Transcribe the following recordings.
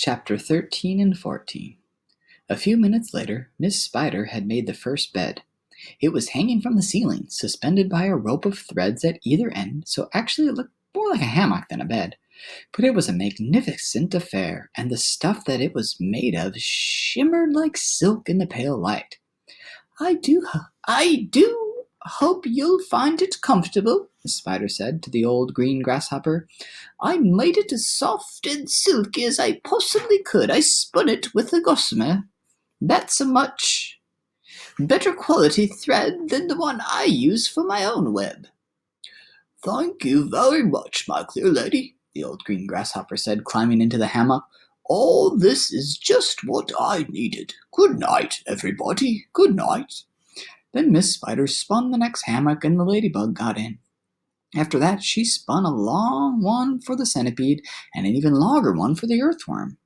Chapter 13 and 14. A few minutes later, Miss Spider had made the first bed. It was hanging from the ceiling, suspended by a rope of threads at either end, so actually it looked more like a hammock than a bed. But it was a magnificent affair, and the stuff that it was made of shimmered like silk in the pale light. I do hope you'll find it comfortable, the spider said to the old green grasshopper. I made it as soft and silky as I possibly could. I spun it with a gossamer. That's a much better quality thread than the one I use for my own web. Thank you very much, my clear lady, the old green grasshopper said, climbing into the hammock. All this is just what I needed. Good night, everybody. Good night. Then Miss Spider spun the next hammock and the ladybug got in. After that, she spun a long one for the centipede and an even longer one for the earthworm.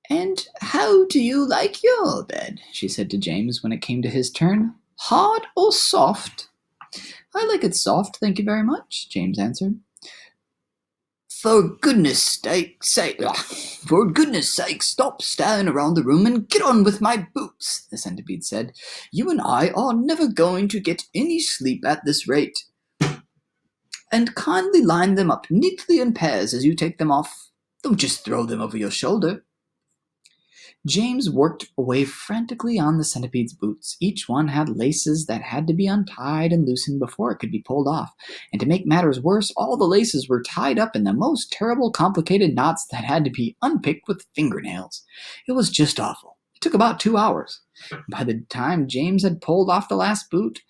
And how do you like your bed? She said to James when it came to his turn. Hard or soft? I like it soft, thank you very much, James answered. For goodness sake, stop staring around the room and get on with my boots, the centipede said. You and I are never going to get any sleep at this rate. And kindly line them up neatly in pairs as you take them off. Don't just throw them over your shoulder. James worked away frantically on the centipede's boots. Each one had laces that had to be untied and loosened before it could be pulled off. And to make matters worse, all the laces were tied up in the most terrible complicated knots that had to be unpicked with fingernails. It was just awful. It took about 2 hours. By the time James had pulled off the last boot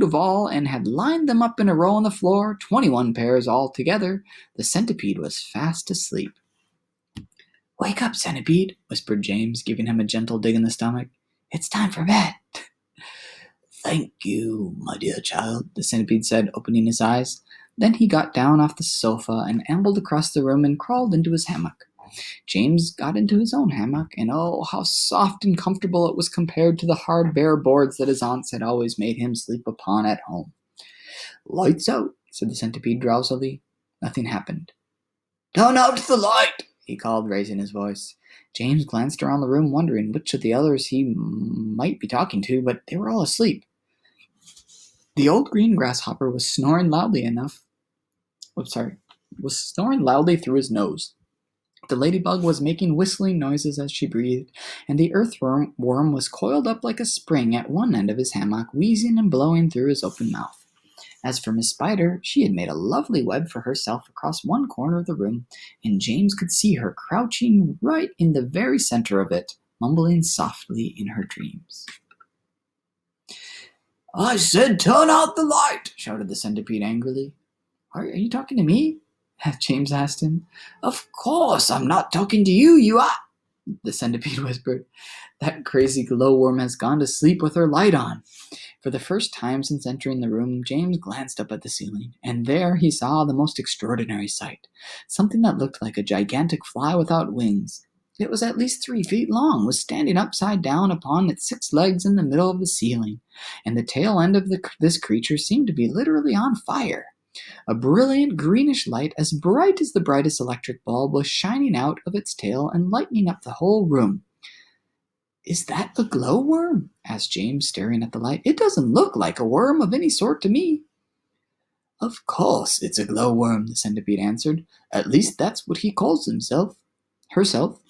of all, and had lined them up in a row on the floor, 21 pairs altogether, the centipede was fast asleep. Wake up, centipede, whispered James, giving him a gentle dig in the stomach. It's time for bed. Thank you, my dear child, the centipede said, opening his eyes. Then he got down off the sofa and ambled across the room and crawled into his hammock. James got into his own hammock, and oh, how soft and comfortable it was compared to the hard bare boards that his aunts had always made him sleep upon at home. Lights out, said the centipede drowsily. Nothing happened. Turn out the light, he called, raising his voice. James glanced around the room, wondering which of the others he might be talking to, but they were all asleep. The old green grasshopper was snoring loudly through his nose. The ladybug was making whistling noises as she breathed, and the earthworm was coiled up like a spring at one end of his hammock, wheezing and blowing through his open mouth. As for Miss Spider, she had made a lovely web for herself across one corner of the room, and James could see her crouching right in the very center of it, mumbling softly in her dreams. I said turn out the light, shouted the centipede angrily. Are you talking to me? James asked him. Of course I'm not talking to you, you are, the centipede whispered. That crazy glowworm has gone to sleep with her light on. For the first time since entering the room, James glanced up at the ceiling, and there he saw the most extraordinary sight. Something that looked like a gigantic fly without wings. It was at least 3 feet long, was standing upside down upon its 6 legs in the middle of the ceiling, and the tail end of this creature seemed to be literally on fire. A brilliant greenish light, as bright as the brightest electric bulb, was shining out of its tail and lighting up the whole room. Is that a glowworm? Asked James, staring at the light. It doesn't look like a worm of any sort to me. Of course it's a glowworm, the centipede answered. At least that's what he calls herself.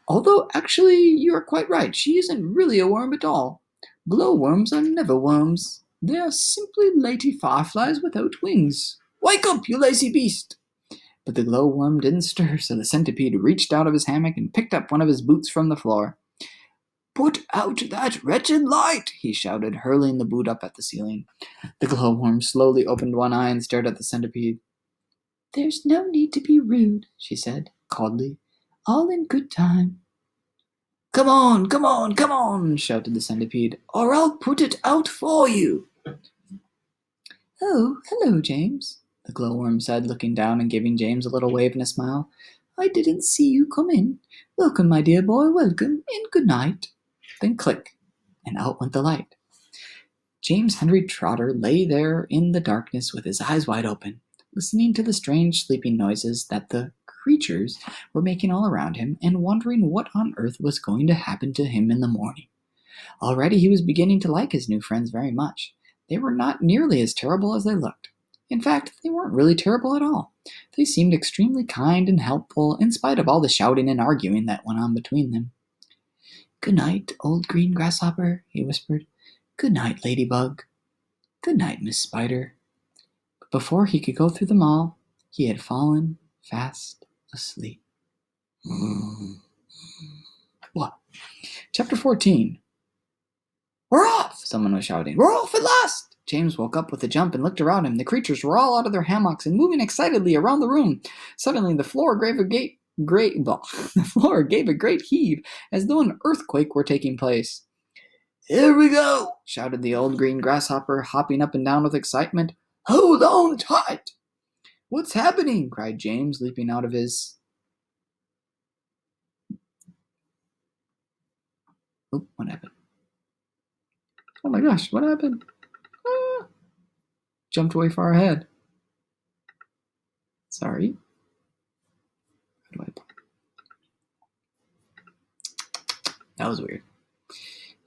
Although, actually, you are quite right. She isn't really a worm at all. Glowworms are never worms. They are simply lazy fireflies without wings. Wake up, you lazy beast! But the glowworm didn't stir, so the centipede reached out of his hammock and picked up one of his boots from the floor. Put out that wretched light, he shouted, hurling the boot up at the ceiling. The glowworm slowly opened one eye and stared at the centipede. There's no need to be rude, she said, coldly. All in good time. Come on, shouted the centipede, or I'll put it out for you. Oh, hello, James, the glowworm said, looking down and giving James a little wave and a smile. I didn't see you come in. Welcome, my dear boy, welcome, and good night. Then click, and out went the light. James Henry Trotter lay there in the darkness with his eyes wide open, listening to the strange sleeping noises that the creatures were making all around him and wondering what on earth was going to happen to him in the morning. Already he was beginning to like his new friends very much. They were not nearly as terrible as they looked. In fact, they weren't really terrible at all. They seemed extremely kind and helpful in spite of all the shouting and arguing that went on between them. "Good night, old green grasshopper," he whispered. "Good night, Ladybug. Good night, Miss Spider." But before he could go through them all, he had fallen fast asleep. What? Chapter 14. "We're off!" someone was shouting. "We're off at last!" James woke up with a jump and looked around him. The creatures were all out of their hammocks and moving excitedly around the room. Suddenly, the floor gave a great heave, as though an earthquake were taking place. "Here we go!" shouted the old green grasshopper, hopping up and down with excitement. "Hold on tight!" "What's happening?" cried James, leaping out of his... Oh, what happened? Oh my gosh, what happened? Ah! Jumped way far ahead. Sorry. That was weird.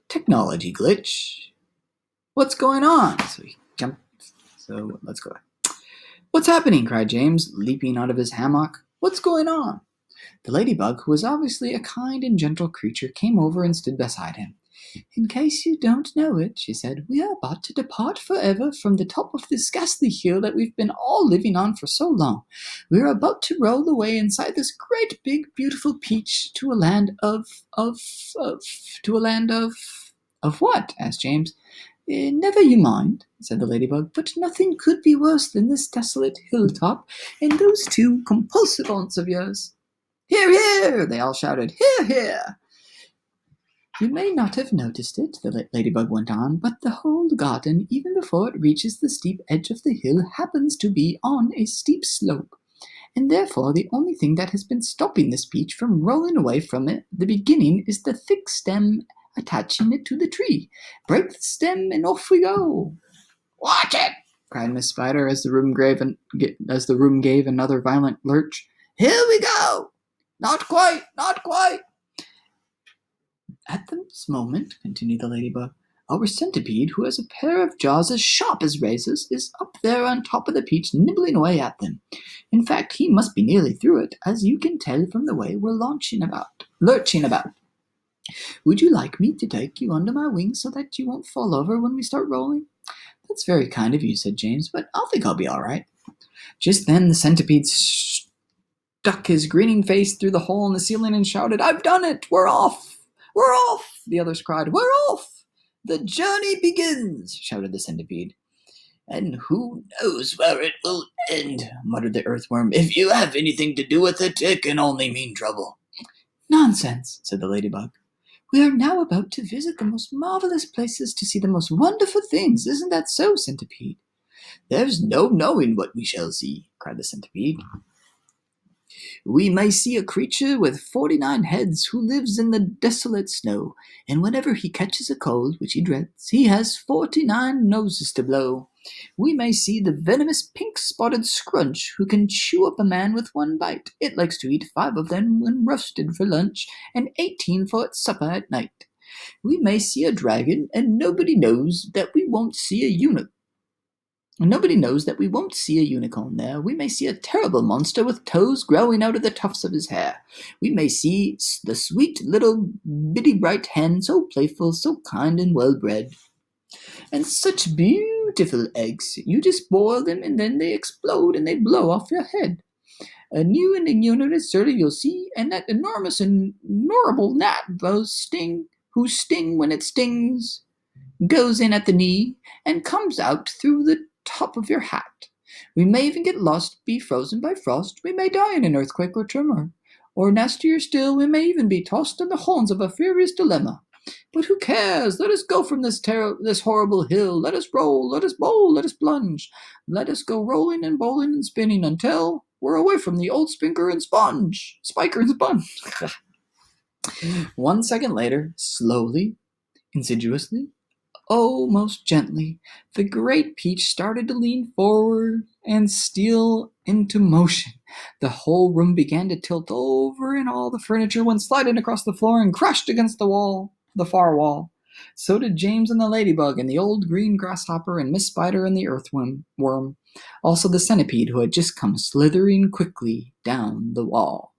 Technology glitch. What's going on? So he jumped. So let's go. "What's happening?" cried James, leaping out of his hammock. "What's going on?" The ladybug, who was obviously a kind and gentle creature, came over and stood beside him. "In case you don't know it," she said, "we are about to depart forever from the top of this ghastly hill that we've been all living on for so long. We're about to roll away inside this great big beautiful peach to a land of what?" asked James. "Never you mind," said the ladybug, "but nothing could be worse than this desolate hilltop and those two compulsive aunts of yours." "Hear, hear!" they all shouted. "Hear, hear!" "You may not have noticed it," the ladybug went on, "but the whole garden, even before it reaches the steep edge of the hill, happens to be on a steep slope. And therefore the only thing that has been stopping this peach from rolling away from it the beginning is the thick stem attaching it to the tree. Break the stem and off we go." "Watch it!" cried Miss Spider as the room gave another violent lurch. "Here we go!" "Not quite, not quite." "At this moment," continued the ladybug, "our centipede, who has a pair of jaws as sharp as razors, is up there on top of the peach nibbling away at them. In fact, he must be nearly through it, as you can tell from the way we're lurching about. Would you like me to take you under my wing so that you won't fall over when we start rolling?" "That's very kind of you," said James, "but I think I'll be all right." Just then the centipede stuck his grinning face through the hole in the ceiling and shouted, "I've done it! We're off! We're off!" The others cried, "We're off! The journey begins!" shouted the centipede. "And who knows where it will end," muttered the earthworm. "If you have anything to do with it, it can only mean trouble." "Nonsense," said the ladybug. "We are now about to visit the most marvelous places to see the most wonderful things. Isn't that so, centipede?" "There's no knowing what we shall see," cried the centipede. "We may see a creature with 49 heads who lives in the desolate snow, and whenever he catches a cold, which he dreads, he has 49 noses to blow. We may see the venomous pink-spotted scrunch who can chew up a man with one bite. It likes to eat 5 of them when roasted for lunch and 18 for its supper at night. We may see a dragon, and nobody knows that we won't see a unicorn there. We may see a terrible monster with toes growing out of the tufts of his hair. We may see the sweet little bitty bright hen, so playful, so kind and well-bred. And such beautiful eggs. You just boil them and then they explode and they blow off your head. A new and ignorant surly you'll see, and that enormous and horrible gnat, whose sting when it stings goes in at the knee and comes out through the top of your hat. We may even get lost, be frozen by frost. We may die in an earthquake or tremor. Or nastier still, we may even be tossed on the horns of a furious dilemma. But who cares? Let us go from this horrible hill. Let us roll, let us bowl, let us plunge. Let us go rolling and bowling and spinning until we're away from the old Spiker and Sponge. 1 second later, slowly, insidiously, Oh, most gently, the great peach started to lean forward and steal into motion. The whole room began to tilt over, and all the furniture went sliding across the floor and crashed against the far wall. So did James and the ladybug, and the old green grasshopper, and Miss Spider and the earthworm, also the centipede who had just come slithering quickly down the wall.